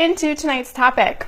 Into tonight's topic.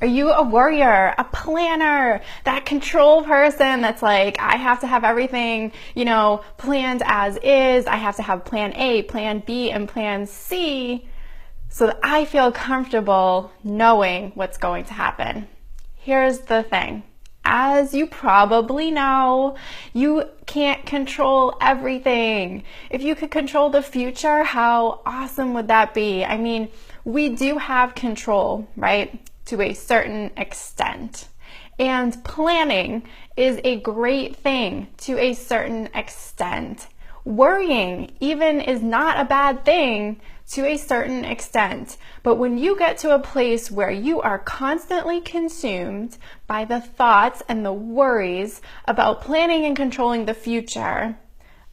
Are you a worrier, a planner, that control person that's like, I have to have everything, planned as is. I have to have plan A, plan B, and plan C so that I feel comfortable knowing what's going to happen. Here's the thing. As you probably know, you can't control everything. If you could control the future, how awesome would that be? I mean, we do have control, right? To a certain extent. And planning is a great thing to a certain extent. Worrying even is not a bad thing to a certain extent. But when you get to a place where you are constantly consumed by the thoughts and the worries about planning and controlling the future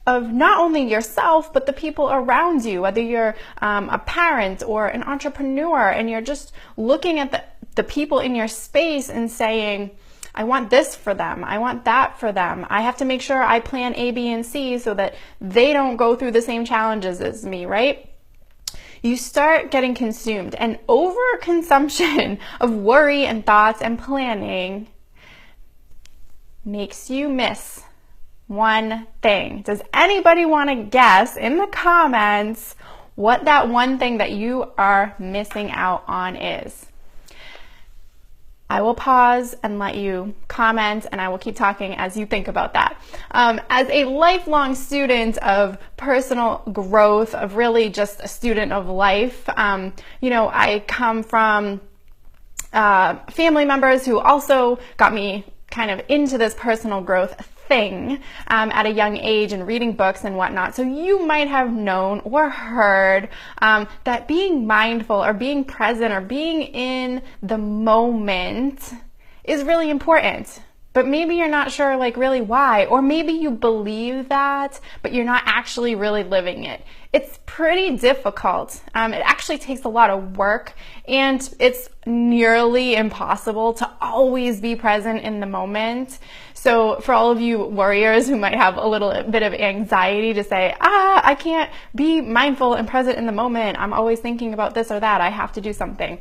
of not only yourself, but the people around you, whether you're a parent or an entrepreneur, and you're just looking at the people in your space and saying, I want this for them. I want that for them. I have to make sure I plan A, B, and C so that they don't go through the same challenges as me, right? You start getting consumed, and overconsumption of worry and thoughts and planning makes you miss one thing. Does anybody want to guess in the comments what that one thing that you are missing out on is? I will pause and let you comment, and I will keep talking as you think about that. As a lifelong student of personal growth, of really just a student of life, I come from family members who also got me kind of into this personal growth thing at a young age and reading books and whatnot. So you might have known or heard that being mindful or being present or being in the moment is really important. But maybe you're not sure really why, or maybe you believe that, but you're not actually really living it. It's pretty difficult. It actually takes a lot of work, and it's nearly impossible to always be present in the moment. So for all of you worriers who might have a little bit of anxiety to say, I can't be mindful and present in the moment. I'm always thinking about this or that. I have to do something.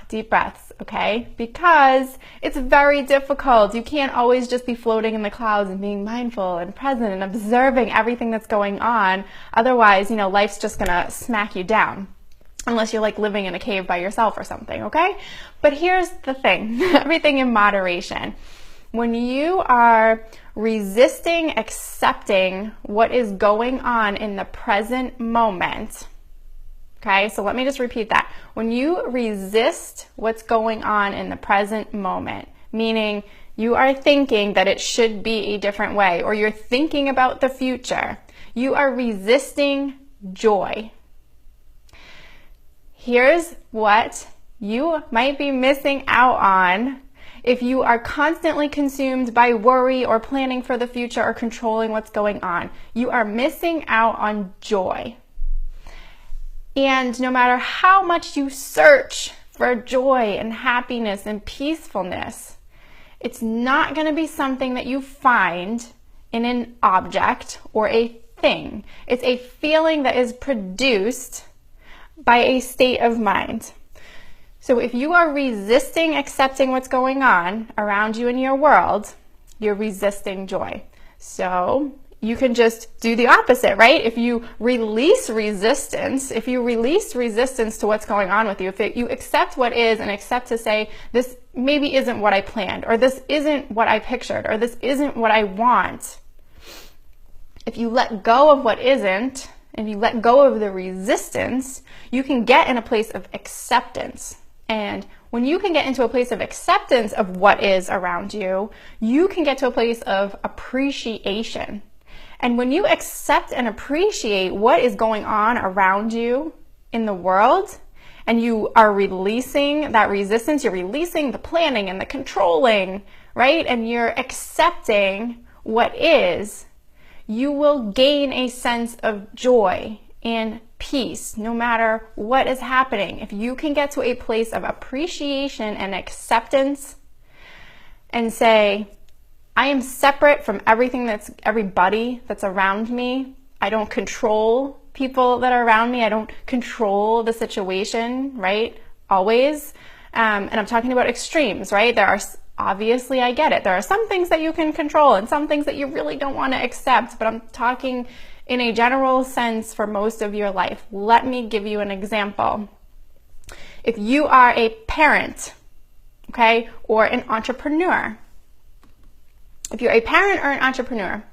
Deep breaths, okay? Because it's very difficult. You can't always just be floating in the clouds and being mindful and present and observing everything that's going on. Otherwise, life's just gonna smack you down. Unless you're living in a cave by yourself or something, okay? But here's the thing, everything in moderation. When you are resisting accepting what is going on in the present moment, okay, so let me just repeat that. When you resist what's going on in the present moment, meaning you are thinking that it should be a different way, or you're thinking about the future, you are resisting joy. Here's what you might be missing out on if you are constantly consumed by worry or planning for the future or controlling what's going on. You are missing out on joy. And no matter how much you search for joy and happiness and peacefulness, it's not going to be something that you find in an object or a thing. It's a feeling that is produced by a state of mind. So if you are resisting accepting what's going on around you in your world, you're resisting joy. So you can just do the opposite, right? If you release resistance to what's going on with you, if you accept what is and accept to say, this maybe isn't what I planned, or this isn't what I pictured, or this isn't what I want. If you let go of what isn't, and you let go of the resistance, you can get in a place of acceptance. And when you can get into a place of acceptance of what is around you, you can get to a place of appreciation. And when you accept and appreciate what is going on around you in the world, and you are releasing that resistance, you're releasing the planning and the controlling, right? And you're accepting what is, you will gain a sense of joy and peace no matter what is happening. If you can get to a place of appreciation and acceptance and say, I am separate from everybody that's around me. I don't control people that are around me. I don't control the situation, right? Always. And I'm talking about extremes, right? Obviously, I get it. There are some things that you can control and some things that you really don't want to accept, but I'm talking in a general sense for most of your life. Let me give you an example. If you are a parent, okay, or an entrepreneur, if you're a parent or an entrepreneur,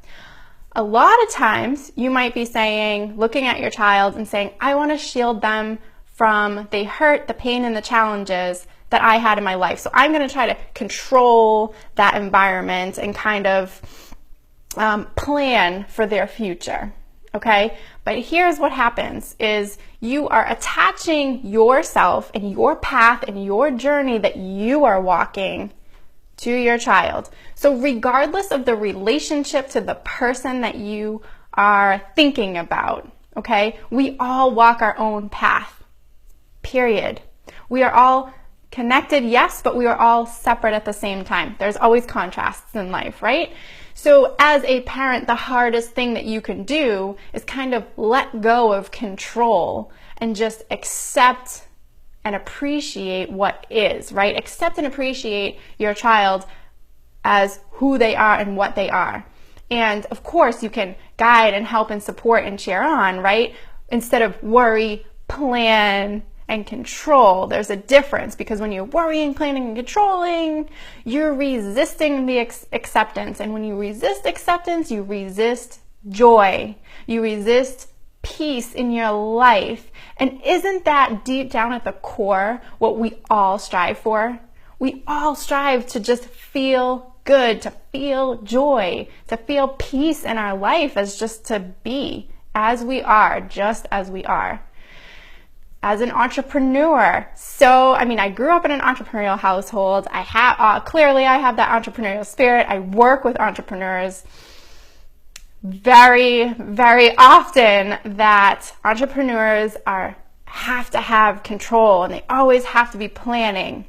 a lot of times you might be saying, looking at your child and saying, I want to shield them from the hurt, the pain, and the challenges that I had in my life. So I'm going to try to control that environment and kind of plan for their future. Okay? But here's what happens is you are attaching yourself and your path and your journey that you are walking to your child. So regardless of the relationship to the person that you are thinking about, okay, we all walk our own path, period. We are all connected, yes, but we are all separate at the same time. There's always contrasts in life, right? So as a parent, the hardest thing that you can do is kind of let go of control and just accept and appreciate what is, right? Accept and appreciate your child as who they are and what they are. And of course, you can guide and help and support and cheer on, right? Instead of worry, plan, and control. There's a difference, because when you're worrying, planning, and controlling, you're resisting the acceptance. And when you resist acceptance, you resist joy. You resist peace in your life. And isn't that deep down at the core what we all strive for? We all strive to just feel good, to feel joy, to feel peace in our life, as just to be as we are, just as we are. As an entrepreneur, I grew up in an entrepreneurial household. I have that entrepreneurial spirit. I work with entrepreneurs very, very often. That entrepreneurs have to have control, and they always have to be planning.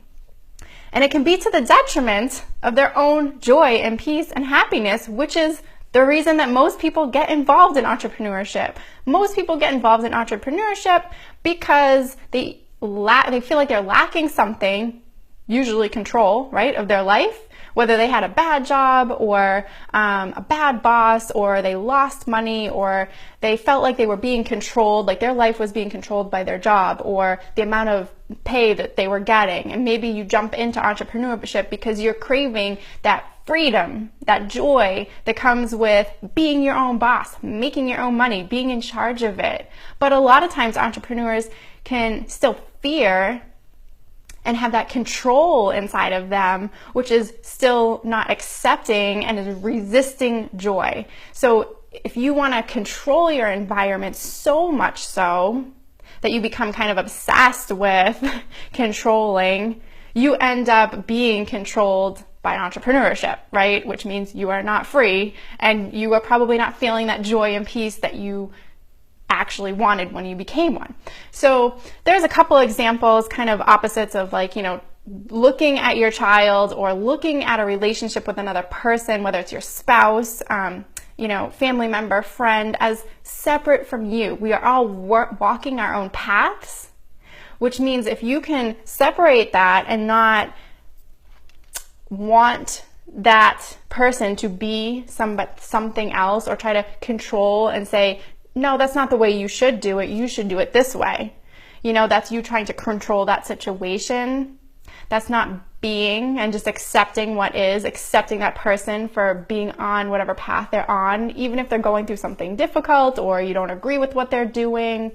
And it can be to the detriment of their own joy and peace and happiness, which is the reason that most people get involved in entrepreneurship. Most people get involved in entrepreneurship because they feel like they're lacking something, usually control, right, of their life. Whether they had a bad job or a bad boss, or they lost money, or they felt like they were being controlled, like their life was being controlled by their job or the amount of pay that they were getting. And maybe you jump into entrepreneurship because you're craving that freedom, that joy that comes with being your own boss, making your own money, being in charge of it. But a lot of times entrepreneurs can still fear and have that control inside of them, which is still not accepting and is resisting joy. So if you want to control your environment so much so that you become kind of obsessed with controlling, you end up being controlled by entrepreneurship, right? Which means you are not free, and you are probably not feeling that joy and peace that you actually wanted when you became one. So there's a couple examples, kind of opposites of looking at your child or looking at a relationship with another person, whether it's your spouse, family member, friend, as separate from you. We are all walking our own paths, which means if you can separate that and not want that person to be something else, or try to control and say, no, that's not the way you should do it. You should do it this way. That's you trying to control that situation. That's not being and just accepting what is, accepting that person for being on whatever path they're on, even if they're going through something difficult or you don't agree with what they're doing.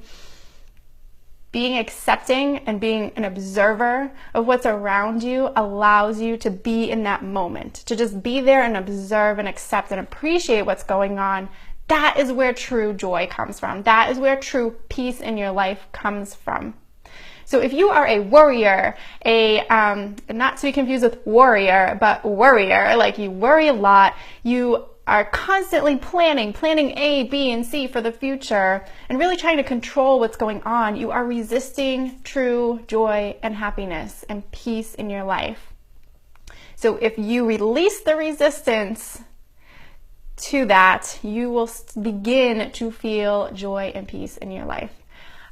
Being accepting and being an observer of what's around you allows you to be in that moment, to just be there and observe and accept and appreciate what's going on. That is where true joy comes from. That is where true peace in your life comes from. So if you are a worrier, not to be confused with warrior, but worrier, like you worry a lot, you are constantly planning A, B, and C for the future, and really trying to control what's going on, you are resisting true joy and happiness and peace in your life. So if you release the resistance to that, you will begin to feel joy and peace in your life.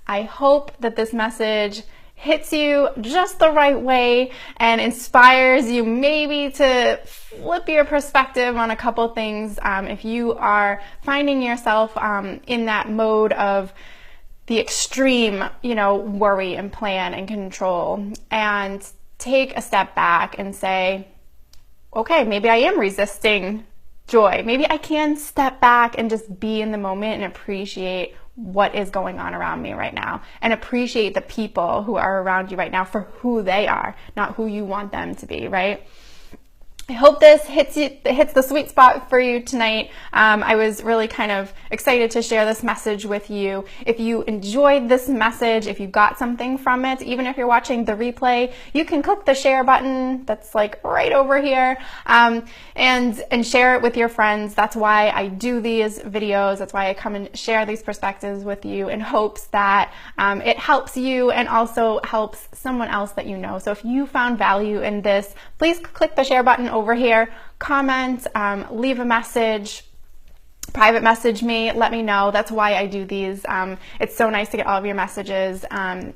I hope that this message hits you just the right way and inspires you maybe to flip your perspective on a couple things. If you are finding yourself in that mode of the extreme, worry and plan and control, and take a step back and say, okay, maybe I am resisting joy. Maybe I can step back and just be in the moment and appreciate what is going on around me right now, and appreciate the people who are around you right now for who they are, not who you want them to be, right? I hope this hits the sweet spot for you tonight. I was really kind of excited to share this message with you. If you enjoyed this message, if you got something from it, even if you're watching the replay, you can click the share button that's like right over here, and share it with your friends. That's why I do these videos. That's why I come and share these perspectives with you, in hopes that it helps you and also helps someone else that you know. So if you found value in this, please click the share button over here, comment, leave a message, private message me, let me know. That's why I do these. It's so nice to get all of your messages and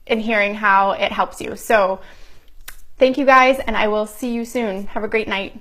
hearing how it helps you. So thank you guys, and I will see you soon. Have a great night.